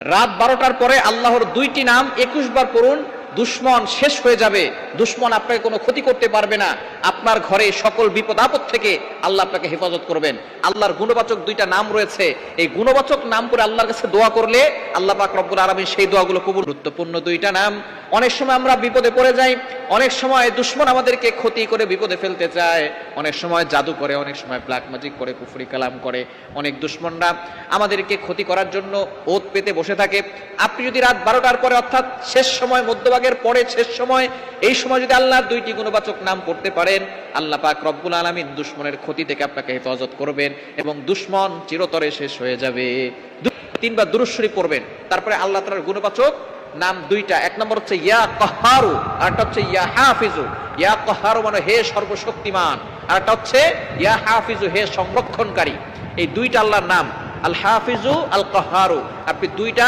রাত 12টার পরে আল্লাহর দুইটি নাম 21 বার পড়ুন, দুশমন শেষ হয়ে যাবে। দুশমন আপনাকে কোনো ক্ষতি করতে পারবে না। আপনার ঘরে সকল বিপদ আপদ থেকে আল্লাহ আপনাকে হেফাজত করবেন। আল্লাহর গুণবাচক দুইটা নাম রয়েছে, এই গুণবাচক নাম করে আল্লাহর কাছে দোয়া করলে আল্লাহ পাক রব্বুল আলামিন সেই দোয়াগুলো কবুল। গুরুত্বপূর্ণ দুইটা নাম। অনেক সময় আমরা বিপদে পড়ে যাই, অনেক সময় দুশমন আমাদেরকে ক্ষতি করে বিপদে ফেলতে চায়, অনেক সময় জাদু করে, অনেক সময় ব্ল্যাক ম্যাজিক করে, কুফরি কালাম করে। অনেক দুশমনরা আমাদেরকে ক্ষতি করার জন্য ওত পেতে বসে থাকে। আপনি যদি রাত 12টার পরে, অর্থাৎ শেষ সময়, মধ্যভাগের পরে শেষ সময়, এই সময় যদি আল্লাহর দুইটি গুণবাচক নাম পড়তে পারেন, আল্লাহ পাক রব্বুল আলামিন দুশমনের ক্ষতি থেকে আপনাকে হেফাজত করবেন এবং দুশমন চিরতরে শেষ হয়ে যাবে। 3বার দুরূদ শরীফ পড়বেন, তারপরে আল্লাহ তাআলার গুণবাচক নাম দুইটা, এক নম্বর হচ্ছে ইয়া কাহারু, আর একটা হচ্ছে ইয়া হাফিজু। ইয়া কাহারু মানে হে সর্বশক্তিমান, আর একটা হচ্ছে ইয়া হাফিজু হে সংরক্ষণকারী। এই দুইটা আল্লাহর নাম, আল হাফিজু আল কাহারু। আপনি দুইটা